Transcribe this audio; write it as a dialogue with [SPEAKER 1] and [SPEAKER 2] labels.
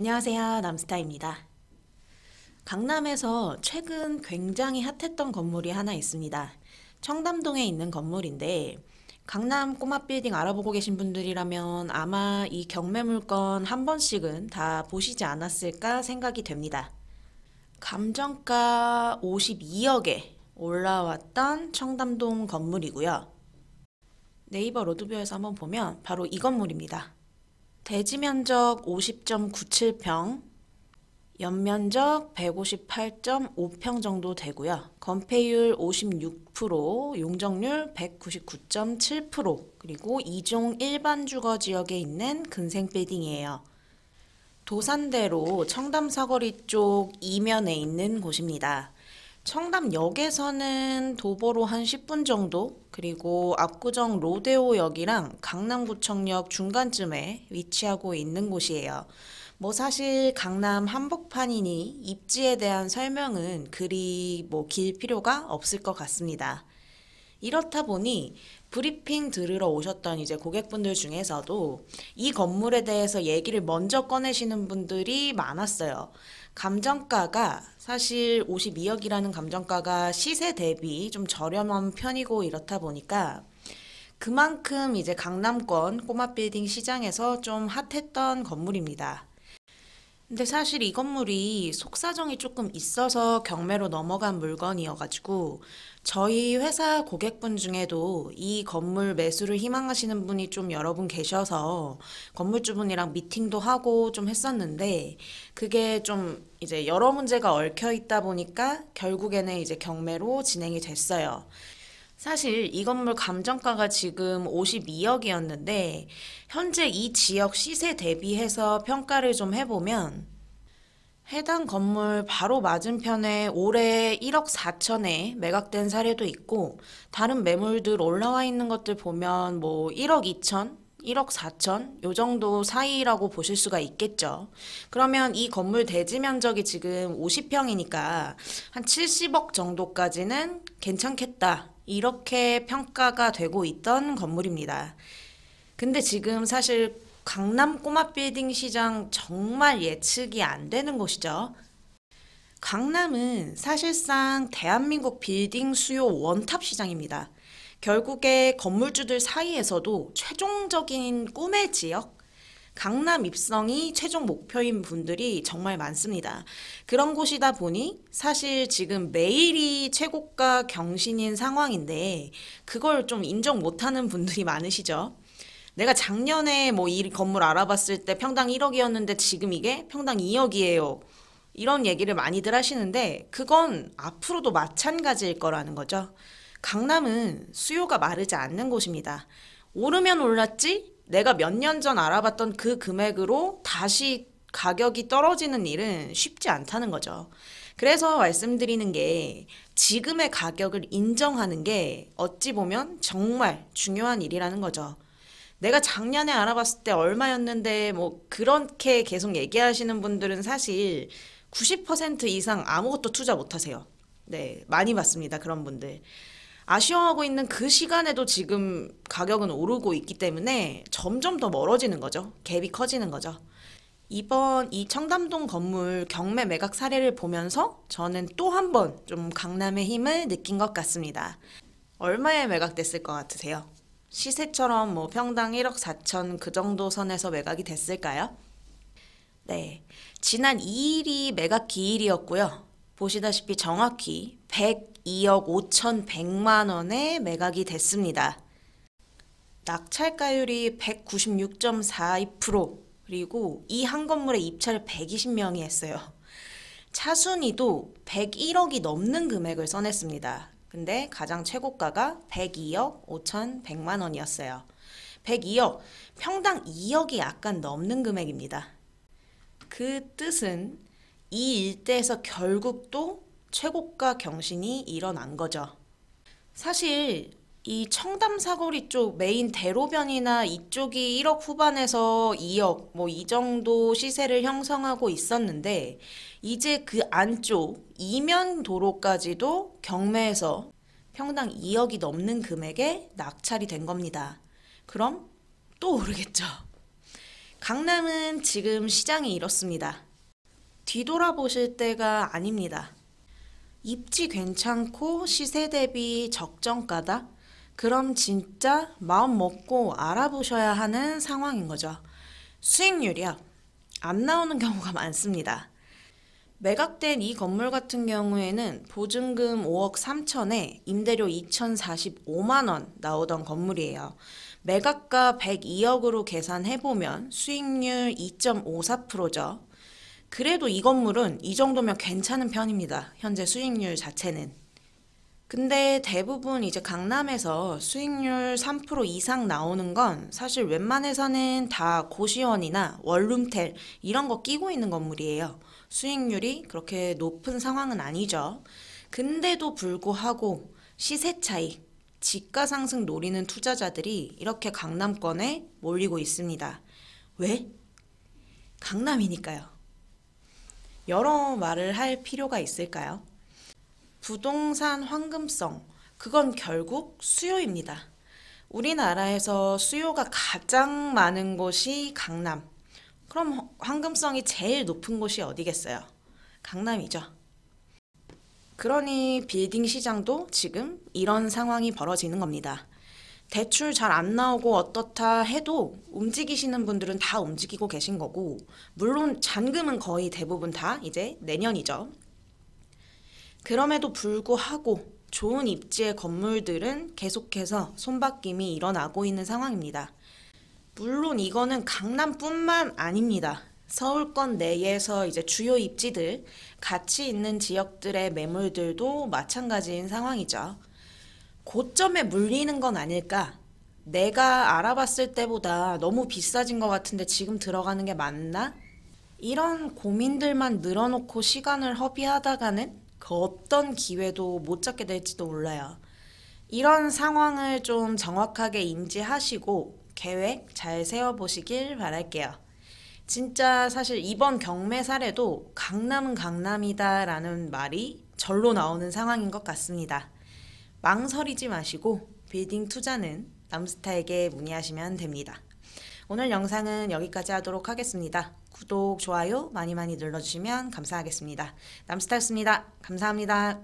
[SPEAKER 1] 안녕하세요. 남스타입니다. 강남에서 최근 굉장히 핫했던 건물이 하나 있습니다. 청담동에 있는 건물인데 강남 꼬마 빌딩 알아보고 계신 분들이라면 아마 이 경매 물건 한 번씩은 다 보시지 않았을까 생각이 됩니다. 감정가 52억에 올라왔던 청담동 건물이고요. 네이버 로드뷰에서 한번 보면 바로 이 건물입니다. 대지 면적 50.97평, 연면적 158.5평 정도 되고요. 건폐율 56%, 용적률 199.7%, 그리고 2종 일반 주거 지역에 있는 근생 빌딩이에요. 도산대로 청담 사거리 쪽 이면에 있는 곳입니다. 청담역에서는 도보로 한 10분 정도, 그리고 압구정 로데오역이랑 강남구청역 중간쯤에 위치하고 있는 곳이에요. 뭐 사실 강남 한복판이니 입지에 대한 설명은 그리 길 필요가 없을 것 같습니다. 이렇다 보니 브리핑 들으러 오셨던 이제 고객분들 중에서도 이 건물에 대해서 얘기를 먼저 꺼내시는 분들이 많았어요. 감정가가 사실 52억이라는 감정가가 시세 대비 좀 저렴한 편이고 이렇다 보니까 그만큼 이제 강남권 꼬마 빌딩 시장에서 좀 핫했던 건물입니다. 근데 사실 이 건물이 속사정이 조금 있어서 경매로 넘어간 물건이어가지고 저희 회사 고객분 중에도 이 건물 매수를 희망하시는 분이 좀 여러 분 계셔서 건물주분이랑 미팅도 하고 좀 했었는데 그게 좀 이제 여러 문제가 얽혀 있다 보니까 결국에는 이제 경매로 진행이 됐어요. 사실 이 건물 감정가가 지금 52억이었는데 현재 이 지역 시세 대비해서 평가를 좀 해보면 해당 건물 바로 맞은편에 올해 1억 4천에 매각된 사례도 있고 다른 매물들 올라와 있는 것들 보면 뭐 1억 2천, 1억 4천 요 정도 사이라고 보실 수가 있겠죠. 그러면 이 건물 대지 면적이 지금 50평이니까 한 70억 정도까지는 괜찮겠다. 이렇게 평가가 되고 있던 건물입니다. 근데 지금 사실 강남 꼬마 빌딩 시장 정말 예측이 안 되는 곳이죠. 강남은 사실상 대한민국 빌딩 수요 원탑 시장입니다. 결국에 건물주들 사이에서도 최종적인 꿈의 지역, 강남 입성이 최종 목표인 분들이 정말 많습니다. 그런 곳이다 보니 사실 지금 매일이 최고가 경신인 상황인데 그걸 좀 인정 못하는 분들이 많으시죠. 내가 작년에 뭐 이 건물 알아봤을 때 평당 1억이었는데 지금 이게 평당 2억이에요. 이런 얘기를 많이들 하시는데 그건 앞으로도 마찬가지일 거라는 거죠. 강남은 수요가 마르지 않는 곳입니다. 오르면 올랐지? 내가 몇 년 전 알아봤던 그 금액으로 다시 가격이 떨어지는 일은 쉽지 않다는 거죠. 그래서 말씀드리는 게 지금의 가격을 인정하는 게 어찌 보면 정말 중요한 일이라는 거죠. 내가 작년에 알아봤을 때 얼마였는데 뭐 그렇게 계속 얘기하시는 분들은 사실 90% 이상 아무것도 투자 못 하세요. 네, 많이 봤습니다. 그런 분들. 아쉬워하고 있는 그 시간에도 지금 가격은 오르고 있기 때문에 점점 더 멀어지는 거죠. 갭이 커지는 거죠. 이번 이 청담동 건물 경매 매각 사례를 보면서 저는 또 한 번 좀 강남의 힘을 느낀 것 같습니다. 얼마에 매각됐을 것 같으세요? 시세처럼 뭐 평당 1억 4천 그 정도 선에서 매각이 됐을까요? 네. 지난 2일이 매각 기일이었고요. 보시다시피 정확히 102억 5,100만 원에 매각이 됐습니다. 낙찰가율이 196.42%, 그리고 이 한 건물에 입찰을 120명이 했어요. 차순위도 101억이 넘는 금액을 써냈습니다. 근데 가장 최고가가 102억 5,100만 원이었어요. 102억, 평당 2억이 약간 넘는 금액입니다. 그 뜻은 이 일대에서 결국 또 최고가 경신이 일어난 거죠. 사실 이 청담 사거리 쪽 메인 대로변이나 이쪽이 1억 후반에서 2억 뭐 이 정도 시세를 형성하고 있었는데 이제 그 안쪽 이면 도로까지도 경매에서 평당 2억이 넘는 금액에 낙찰이 된 겁니다. 그럼 또 오르겠죠. 강남은 지금 시장이 이렇습니다. 뒤돌아보실 때가 아닙니다. 입지 괜찮고 시세 대비 적정가다? 그럼 진짜 마음 먹고 알아보셔야 하는 상황인 거죠. 수익률이요. 안 나오는 경우가 많습니다. 매각된 이 건물 같은 경우에는 보증금 5억 3천에 임대료 2,045만 원 나오던 건물이에요. 매각가 102억으로 계산해보면 수익률 2.54%죠. 그래도 이 건물은 이 정도면 괜찮은 편입니다. 현재 수익률 자체는. 근데 대부분 이제 강남에서 수익률 3% 이상 나오는 건 사실 웬만해서는 다 고시원이나 원룸텔 이런 거 끼고 있는 건물이에요. 수익률이 그렇게 높은 상황은 아니죠. 근데도 불구하고 시세 차익, 지가 상승 노리는 투자자들이 이렇게 강남권에 몰리고 있습니다. 왜? 강남이니까요. 여러 말을 할 필요가 있을까요? 부동산 황금성, 그건 결국 수요입니다. 우리나라에서 수요가 가장 많은 곳이 강남. 그럼 황금성이 제일 높은 곳이 어디겠어요? 강남이죠. 그러니 빌딩 시장도 지금 이런 상황이 벌어지는 겁니다. 대출 잘 안 나오고 어떻다 해도 움직이시는 분들은 다 움직이고 계신 거고, 물론 잔금은 거의 대부분 다 이제 내년이죠. 그럼에도 불구하고 좋은 입지의 건물들은 계속해서 손바뀜이 일어나고 있는 상황입니다. 물론 이거는 강남뿐만 아닙니다. 서울권 내에서 이제 주요 입지들, 가치 있는 지역들의 매물들도 마찬가지인 상황이죠. 고점에 물리는 건 아닐까? 내가 알아봤을 때보다 너무 비싸진 것 같은데 지금 들어가는 게 맞나? 이런 고민들만 늘어놓고 시간을 허비하다가는 그 어떤 기회도 못 잡게 될지도 몰라요. 이런 상황을 좀 정확하게 인지하시고 계획 잘 세워보시길 바랄게요. 진짜 사실 이번 경매 사례도 강남은 강남이다라는 말이 절로 나오는 상황인 것 같습니다. 망설이지 마시고 빌딩 투자는 남스타에게 문의하시면 됩니다. 오늘 영상은 여기까지 하도록 하겠습니다. 구독, 좋아요 많이 많이 눌러주시면 감사하겠습니다. 남스타였습니다. 감사합니다.